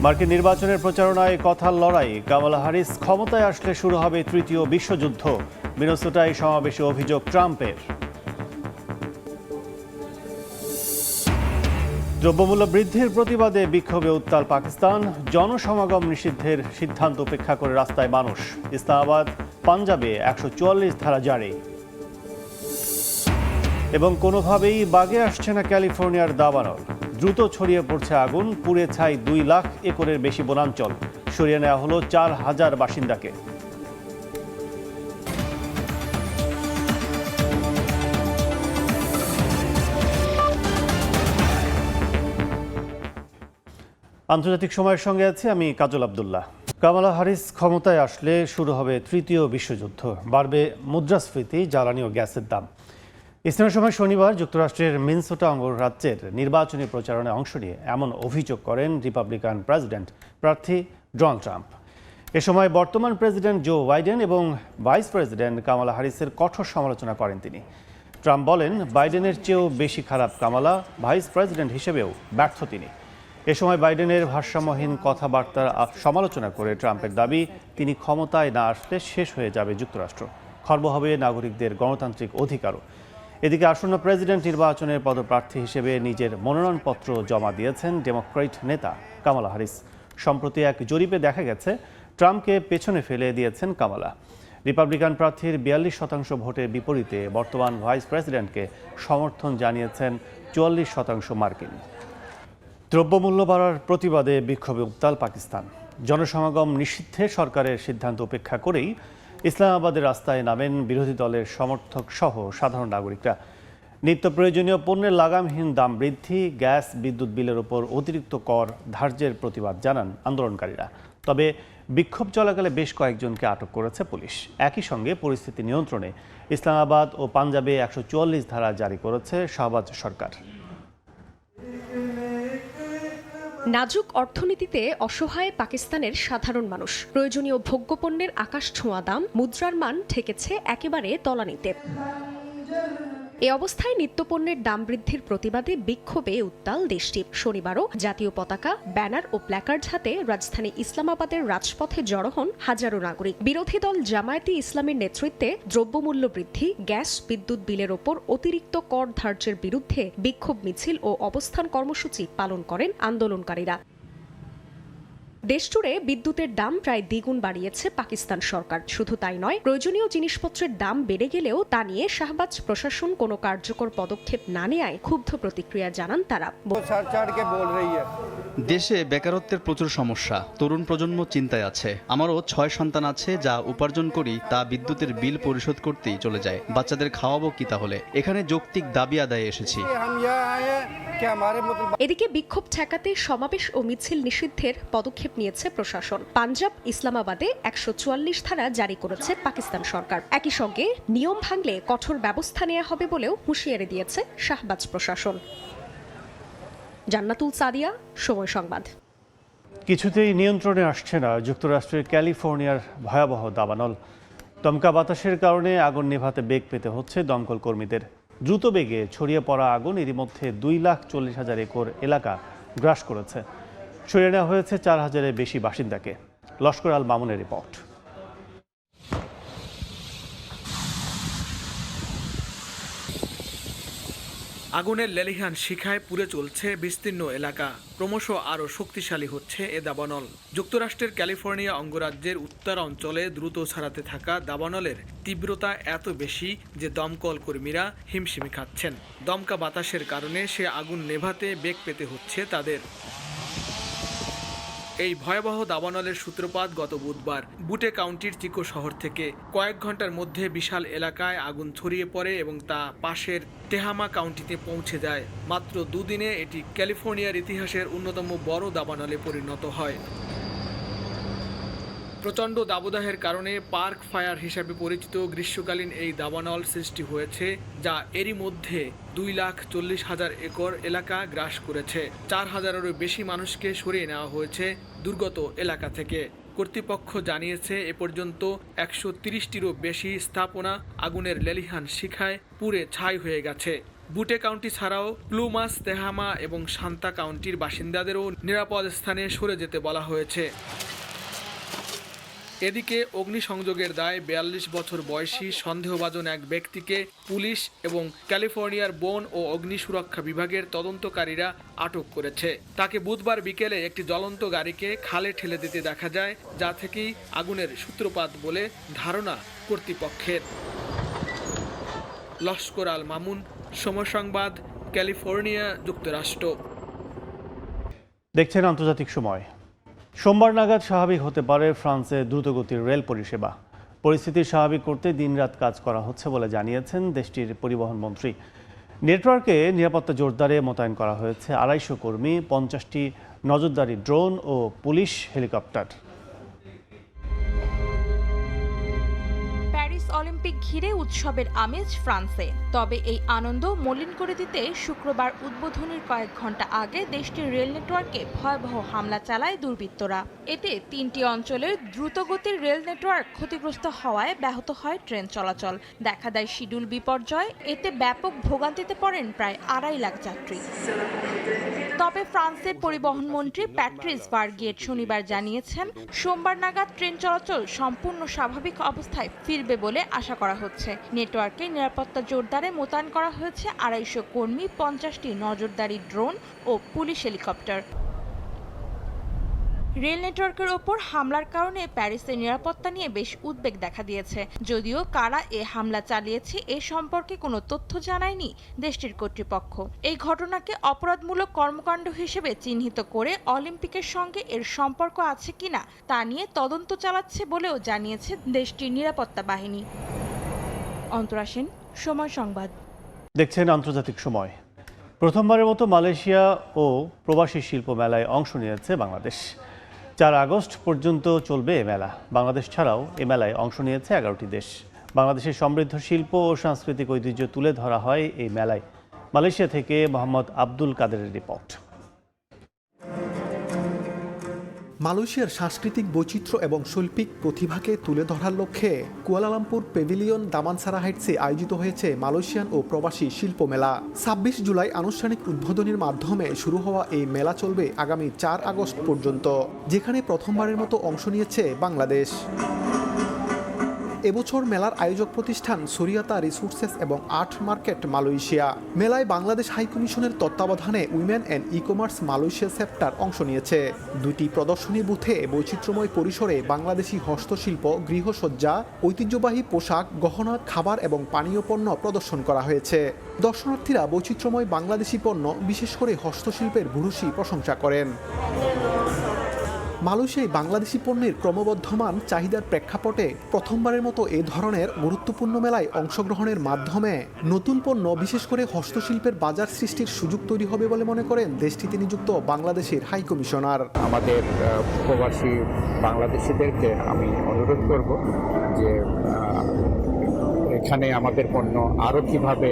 মার্কিন নির্বাচনের প্রচারণায় কথার লড়াই, কামালা হ্যারিস ক্ষমতায় আসলে শুরু হবে তৃতীয় বিশ্বযুদ্ধ। মিনেসোটায় সমাবেশে অভিযোগ ট্রাম্পের। দ্রব্যমূল্য বৃদ্ধির প্রতিবাদে বিক্ষোভে উত্তাল পাকিস্তান। জনসমাগম নিষিদ্ধের সিদ্ধান্ত উপেক্ষা করে রাস্তায় মানুষ। ইসলামাবাদ, পাঞ্জাবে 144 ধারা জারি। এবং কোনোভাবেই বাগে আসছে না ক্যালিফোর্নিয়ার দাবানল। দ্রুত ছড়িয়ে পড়ছে আগুন, পুড়ে ছাই 2 লাখ একরের বেশি বনাঞ্চল। সরিয়ে নেওয়া হলো 4,000 বাসিন্দাকে। আন্তর্জাতিক সময়ের সঙ্গে আছি আমি কাজল আব্দুল্লাহ। কামালা হ্যারিস ক্ষমতায় আসলে শুরু হবে তৃতীয় বিশ্বযুদ্ধ। বাড়বে মুদ্রাস্ফীতি, জ্বালানি ও গ্যাসের দাম। স্থানীয় সময় শনিবার যুক্তরাষ্ট্রের মিনেসোটা অঙ্গরাজ্যের নির্বাচনী প্রচারণায় অংশ নিয়ে এমন অভিযোগ করেন রিপাবলিকান প্রেসিডেন্ট প্রার্থী ডোনাল্ড ট্রাম্প। এ সময় বর্তমান প্রেসিডেন্ট জো বাইডেন এবং ভাইস প্রেসিডেন্ট কামালা হ্যারিসের কঠোর সমালোচনা করেন তিনি। ট্রাম্প বলেন, বাইডেনের চেয়েও বেশি খারাপ কামালা, ভাইস প্রেসিডেন্ট হিসেবেও ব্যর্থ তিনি। এ সময় বাইডেনের ভারসাম্যহীন কথাবার্তার সমালোচনা করে ট্রাম্পের দাবি, তিনি ক্ষমতায় না আসলে শেষ হয়ে যাবে যুক্তরাষ্ট্র, খর্ব হবে নাগরিকদের গণতান্ত্রিক অধিকারও। এদিকে আসন্ন প্রেসিডেন্ট নির্বাচনের পদপ্রার্থী হিসেবে নিজের মনোনয়নপত্র জমা দিয়েছেন ডেমোক্র্যাট নেতা কামালা হ্যারিস। সম্প্রতি এক জরিপে দেখা গেছে ট্রাম্পকে পেছনে ফেলে দিয়েছেন কামালা। রিপাবলিকান প্রার্থীর 42% ভোটের বিপরীতে বর্তমান ভাইস প্রেসিডেন্টকে সমর্থন জানিয়েছেন 44% মার্কিন। দ্রব্যমূল্য বাড়ার প্রতিবাদে বিক্ষোভে উত্তাল পাকিস্তান। জনসমাগম নিষিদ্ধে সরকারের সিদ্ধান্ত উপেক্ষা করেই ইসলামাবাদের রাস্তায় নামেন বিরোধী দলের সমর্থক সহ সাধারণ নাগরিকরা। নিত্য প্রয়োজনীয় পণ্যের লাগামহীন দাম বৃদ্ধি, গ্যাস, বিদ্যুৎ বিলের ওপর অতিরিক্ত কর ধার্যের প্রতিবাদ জানান আন্দোলনকারীরা। তবে বিক্ষোভ চলাকালে বেশ কয়েকজনকে আটক করেছে পুলিশ। একই সঙ্গে পরিস্থিতি নিয়ন্ত্রণে ইসলামাবাদ ও পাঞ্জাবে 144 ধারা জারি করেছে শাহবাজ সরকার। নাজুক অর্থনীতিতে অসহায় পাকিস্তানের সাধারণ মানুষ। প্রয়োজনীয় ভোগ্যপণ্যের আকাশছোঁয়া দাম, মুদ্রার মান ঠেকেছে একেবারে তলানিতে। এ অবস্থায় নিত্যপণ্যের দাম বৃদ্ধির প্রতিবাদে বিক্ষোভে উত্তাল দেশটি। শনিবারও জাতীয় পতাকা, ব্যানার ও প্ল্যাকার্ড হাতে রাজধানী ইসলামাবাদের রাজপথে জড়ো হন হাজারো নাগরিক। বিরোধী দল জামায়াতে ইসলামের নেতৃত্বে দ্রব্যমূল্য বৃদ্ধি, গ্যাস, বিদ্যুৎ বিলের ওপর অতিরিক্ত কর ধার্যের বিরুদ্ধে বিক্ষোভ মিছিল ও অবস্থান কর্মসূচি পালন করেন আন্দোলনকারীরা। দেশজুড়ে বিদ্যুতের দাম প্রায় দ্বিগুণ বাড়িয়েছে পাকিস্তান সরকার। শুধু তাই নয়, প্রয়োজনীয় জিনিসপত্রের দাম বেড়ে গেলেও তা নিয়ে শাহবাজ প্রশাসন কোনো কার্যকর পদক্ষেপ না নেয়ায় ক্ষুব্ধ প্রতিক্রিয়া জানান তারা। দেশে বেকারত্বের প্রচুর সমস্যা, তরুণ প্রজন্ম চিন্তায় আছে। আমারও 6 সন্তান আছে, যা উপার্জন করি তা বিদ্যুতের বিল পরিশোধ করতেই চলে যায়। বাচ্চাদের খাওয়াবো কি তাহলে? এখানে যৌক্তিক দাবি আদায়ে এসেছি। এদিকে বিক্ষোভ ঠেকাতে সমাবেশ ও মিছিল নিষিদ্ধের পদক্ষেপ নিয়েছে প্রশাসন। পাঞ্জাব, ইসলামাবাদে 144 ধারা জারি করেছে পাকিস্তান সরকার। একই সঙ্গে নিয়ম ভাঙলে কঠোর ব্যবস্থা নেওয়া হবে বলেও হুঁশিয়ারি দিয়েছে শাহবাজ প্রশাসন। জান্নাতুল সাদিয়া, সময় সংবাদ। কিছুতেই নিয়ন্ত্রণে আসছে না যুক্তরাষ্ট্রের ক্যালিফোর্নিয়ার ভয়াবহ দাবানল। দমকা বাতাসের কারণে আগুন নেভাতে বেগ পেতে হচ্ছে দমকল কর্মীদের। দ্রুত বেগে ছড়িয়ে পড়া আগুন এরই মধ্যে 2,40,000 একর এলাকা গ্রাস করেছে। সরিয়ে নেওয়া হয়েছে 4,000-এর বেশি বাসিন্দাকে। লস্কর আল মামুনের রিপোর্ট। আগুনের লেলিহান শিখায় পুড়ে চলছে বিস্তীর্ণ এলাকা। ক্রমশ আরও শক্তিশালী হচ্ছে এ দাবানল। যুক্তরাষ্ট্রের ক্যালিফোর্নিয়া অঙ্গরাজ্যের উত্তর অঞ্চলে দ্রুত ছড়াতে থাকা দাবানলের তীব্রতা এত বেশি যে দমকল কর্মীরা হিমশিম খাচ্ছেন। দমকা বাতাসের কারণে সে আগুন নেভাতে বেগ পেতে হচ্ছে তাদের। এই ভয়াবহ দাবানলের সূত্রপাত গত বুধবার বুটে কাউন্টির চিকো শহর থেকে। কয়েক ঘন্টার মধ্যে বিশাল এলাকায় আগুন ছড়িয়ে পড়ে এবং তা পাশের টেহামা কাউন্টিতে পৌঁছে যায়। মাত্র দুদিনে এটি ক্যালিফোর্নিয়ার ইতিহাসের অন্যতম বড় দাবানলে পরিণত হয়। প্রচণ্ড দাবদাহের কারণে পার্ক ফায়ার হিসাবে পরিচিত গ্রীষ্মকালীন এই দাবানল সৃষ্টি হয়েছে, যা এরই মধ্যে 2,40,000 একর এলাকা গ্রাস করেছে। 4,000-এরও বেশি মানুষকে সরিয়ে নেওয়া হয়েছে দুর্গত এলাকা থেকে। কর্তৃপক্ষ জানিয়েছে এ পর্যন্ত 130টিরও বেশি স্থাপনা আগুনের লেলিহান শিখায় পুড়ে ছাই হয়ে গেছে। বুটে কাউন্টি ছাড়াও প্লুমাস, তেহামা এবং সান্তা কাউন্টির বাসিন্দাদেরও নিরাপদ স্থানে সরে যেতে বলা হয়েছে। এদিকে অগ্নিসংযোগের দায়ে ৪২ বছর বয়সী সন্দেহভাজন এক ব্যক্তিকে পুলিশ এবং ক্যালিফোর্নিয়ার বন ও অগ্নি সুরক্ষা বিভাগের তদন্তকারীরা আটক করেছে। তাকে বুধবার বিকেলে একটি জ্বলন্ত গাড়িকে খালে ঠেলে দিতে দেখা যায়, যা থেকেই আগুনের সূত্রপাত বলে ধারণা কর্তৃপক্ষের। লস্কর আল মামুন, সময় সংবাদ, ক্যালিফোর্নিয়া, যুক্তরাষ্ট্র। দেখছেন আন্তর্জাতিক সময়। সোমবার নাগাদ স্বাভাবিক হতে পারে ফ্রান্সের দ্রুতগতির রেল পরিষেবা। পরিস্থিতি স্বাভাবিক করতে দিনরাত কাজ করা হচ্ছে বলে জানিয়েছেন দেশটির পরিবহন মন্ত্রী। নেটওয়ার্কে নিরাপত্তা জোরদারে মোতায়েন করা হয়েছে ২৫০ কর্মী, ৫০টি নজরদারি ড্রোন ও পুলিশ হেলিকপ্টার। প্যারিস অলিম্পিক ঘিরে উৎসবের আমেজ ফ্রান্সে। তবে এই আনন্দ মলিন করে দিতে শুক্রবার উদ্বোধনের কয়েক ঘন্টা আগে দেশটির রেল নেটওয়ার্কে ভয়াবহ হামলা চালায় দুর্বৃত্তরা। এতে ৩টি অঞ্চলের দ্রুতগতির রেল নেটওয়ার্ক ক্ষতিগ্রস্ত হওয়ায় ব্যাহত হয় ট্রেন চলাচল। দেখা দেয় শিডিউল বিপর্যয়। এতে ব্যাপক ভোগান্তিতে পড়েন প্রায় ২.৫ লাখ যাত্রী। তবে ফ্রান্সের পরিবহন মন্ত্রী প্যাট্রিস ভার্গিয়েট শনিবার জানিয়েছেন, সোমবার নাগাদ ট্রেন চলাচল সম্পূর্ণ স্বাভাবিক অবস্থায় ফিরবে বলে আশা করা হচ্ছে। নেটওয়ার্কে নিরাপত্তা জোরদারে মোতায়েন করা হয়েছে ২৫০ কর্মী, ৫০টি নজরদারি ড্রোন ও পুলিশ হেলিকপ্টার। রেল নেটওয়ার্কের ওপর হামলার কারণে প্যারিসের নিরাপত্তা নিয়ে বেশ উদ্বেগ দেখা দিয়েছে। যদিও কারা এ হামলা চালিয়েছে এ সম্পর্কে কোনো তথ্য জানায়নি দেশটির কর্তৃপক্ষ। এই ঘটনাকে অপরাধমূলক কর্মকাণ্ড হিসেবে চিহ্নিত করে অলিম্পিকের সঙ্গে এর সম্পর্ক আছে কিনা তা নিয়ে তদন্ত চালাচ্ছে বলেও জানিয়েছে দেশটির নিরাপত্তা বাহিনী। অন্তরা সেন, সময় সংবাদ। দেখছেন আন্তর্জাতিক সময়। প্রথমবারের মতো মালয়েশিয়া ও প্রবাসী শিল্প মেলায় অংশ নিয়েছে বাংলাদেশ। ৪ আগস্ট পর্যন্ত চলবে এ মেলা। বাংলাদেশ ছাড়াও এ মেলায় অংশ নিয়েছে ১১টি দেশ। বাংলাদেশের সমৃদ্ধ শিল্প ও সাংস্কৃতিক ঐতিহ্য তুলে ধরা হয় এই মেলায়। মালয়েশিয়া থেকে মোহাম্মদ আব্দুল কাদেরের রিপোর্ট। মালয়েশিয়ার সাংস্কৃতিক বৈচিত্র্য এবং শৈল্পিক প্রতিভাকে তুলে ধরার লক্ষ্যে কুয়ালালামপুর প্যাভিলিয়ন দামানসারা হাইটসে আয়োজিত হয়েছে মালয়েশিয়ান ও প্রবাসী শিল্প মেলা। ২৬ জুলাই আনুষ্ঠানিক উদ্বোধনের মাধ্যমে শুরু হওয়া এই মেলা চলবে আগামী ৪ আগস্ট পর্যন্ত, যেখানে প্রথমবারের মতো অংশ নিয়েছে বাংলাদেশ। এবছর মেলার আয়োজক প্রতিষ্ঠান সুরিয়াতা রিসোর্সেস এবং আর্ট মার্কেট মালয়েশিয়া। মেলায় বাংলাদেশ হাইকমিশনের তত্ত্বাবধানে women and e commerce Malaysia chapter অংশ নিয়েছে। ২টি প্রদর্শনী বুথে বৈচিত্র্যময় পরিসরে বাংলাদেশি হস্তশিল্প, গৃহসজ্জা, ঐতিহ্যবাহী পোশাক, গহনা, খাবার এবং পানীয় পণ্য প্রদর্শন করা হয়েছে। দর্শনার্থীরা বৈচিত্র্যময় বাংলাদেশি পণ্য, বিশেষ করে হস্তশিল্পের ভূয়সী প্রশংসা করেন। মালয়েশিয়ায় বাংলাদেশি পণ্যের ক্রমবর্ধমান চাহিদার প্রেক্ষাপটে প্রথমবারের মতো এ ধরনের গুরুত্বপূর্ণ মেলায় অংশগ্রহণের মাধ্যমে নতুন পণ্য, বিশেষ করে হস্তশিল্পের বাজার সৃষ্টির সুযোগ তৈরি হবে বলে মনে করেন দেশটিতে নিযুক্ত বাংলাদেশের হাই কমিশনার। আমাদের প্রবাসী বাংলাদেশিদেরকে আমি অনুরোধ করব যে এখানে আমাদের পণ্য আরও কীভাবে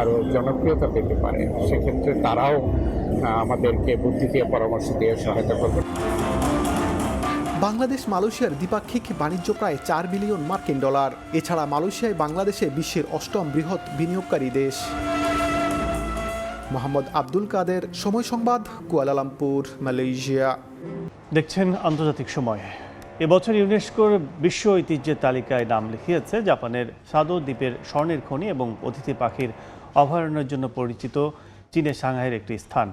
আরও জনপ্রিয়তা পেতে পারে, সেক্ষেত্রে তারাও আমাদেরকে বুদ্ধি দিয়ে, পরামর্শ দিয়ে সহায়তা করবে। বাংলাদেশ মালয়েশিয়ার দ্বিপাক্ষিক বাণিজ্য প্রায় ৪ বিলিয়ন মার্কিন ডলার। এছাড়া মালয়েশিয়ায় বাংলাদেশে বিশ্বের ৮ম বৃহৎ বিনিয়োগকারী দেশ। মোহাম্মদ আব্দুল কাদের, সময় সংবাদ, কুয়ালালামপুর, মালয়েশিয়া। দেখছেন আন্তর্জাতিক সময়। এবছর ইউনেস্কোর বিশ্ব ঐতিহ্যের তালিকায় নাম লিখিয়েছে জাপানের সাদো দ্বীপের স্বর্ণের খনি এবং অতিথি পাখির অভয়ারণ্যের জন্য পরিচিত চীনের সাংহাইয়ের একটি স্থান।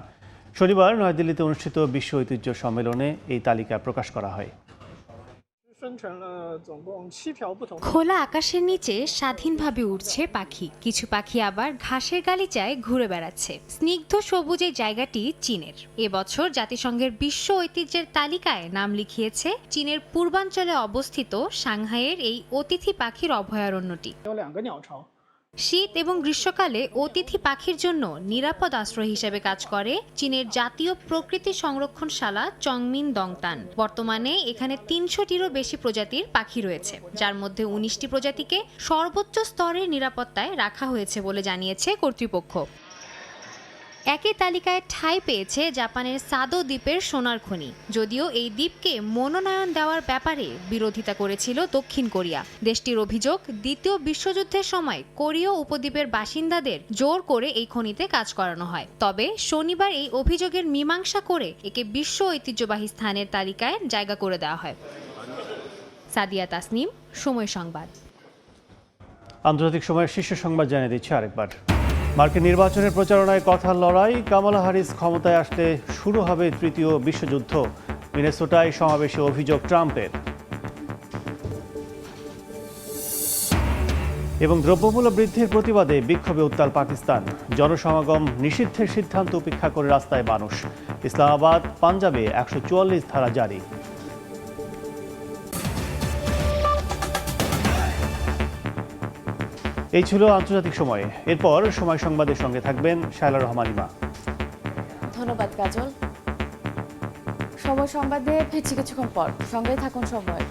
শনিবার নয়াদিল্লিতে অনুষ্ঠিত বিশ্ব ঐতিহ্য সম্মেলনে এই তালিকা প্রকাশ করা হয়। খোলা আকাশের নিচে স্বাধীনভাবে উড়ছে পাখি, কিছু পাখি আবার ঘাসের গালিচায় ঘুরে বেড়াচ্ছে। স্নিগ্ধ সবুজ এই জায়গাটি চীনের। এবছর জাতিসংঘের বিশ্ব ঐতিহ্যের তালিকায় নাম লিখিয়েছে চীনের পূর্বাঞ্চলে অবস্থিত সাংহাইয়ের এই অতিথি পাখির অভয়ারণ্যটি। শীত এবং গ্রীষ্মকালে অতিথি পাখির জন্য নিরাপদ আশ্রয় হিসেবে কাজ করে চীনের জাতীয় প্রকৃতি সংরক্ষণশালা চংমিন দংতান। বর্তমানে এখানে ৩০০টিরও বেশি প্রজাতির পাখি রয়েছে, যার মধ্যে ১৯টি প্রজাতিকে সর্বোচ্চ স্তরের নিরাপত্তায় রাখা হয়েছে বলে জানিয়েছে কর্তৃপক্ষ। একই তালিকায় ঠাঁই পেয়েছে জাপানের সাদো দ্বীপের সোনার খনি। যদিও এই দ্বীপকে মনোনয়ন দেওয়ার ব্যাপারে বিরোধিতা করেছিল দক্ষিণ কোরিয়া। দেশটির অভিযোগ, দ্বিতীয় বিশ্বযুদ্ধের সময় কোরীয় উপদ্বীপের বাসিন্দাদের জোর করে এই খনিতে কাজ করানো হয়। তবে শনিবার এই অভিযোগের মীমাংসা করে একে বিশ্ব ঐতিহ্যবাহী স্থানের তালিকায় জায়গা করে দেওয়া হয়। সাদিয়া তাসনিম, সময় সংবাদ। আন্তর্জাতিক সময়ের শীর্ষ সংবাদ জানিয়ে দিচ্ছে আরেকবার। মার্কিন নির্বাচনের প্রচারণায় কথার লড়াই, কামালা হ্যারিস ক্ষমতায় আসলে শুরু হবে তৃতীয় বিশ্বযুদ্ধ। মিনেসোটায় সমাবেশে অভিযোগ ট্রাম্পের। এবং দ্রব্যমূল্য বৃদ্ধির প্রতিবাদে বিক্ষোভে উত্তাল পাকিস্তান। জনসমাগম নিষিদ্ধের সিদ্ধান্ত উপেক্ষা করে রাস্তায় মানুষ। ইসলামাবাদ, পাঞ্জাবে 144 ধারা জারি। এই ছিল আন্তর্জাতিক সময়ে। এরপর সময় সংবাদের সঙ্গে থাকবেন শায়লা রহমান ইমা। ধন্যবাদ কাজল। সময় সংবাদে ফিরছি কিছুক্ষণ পর, সঙ্গে থাকুন সময়।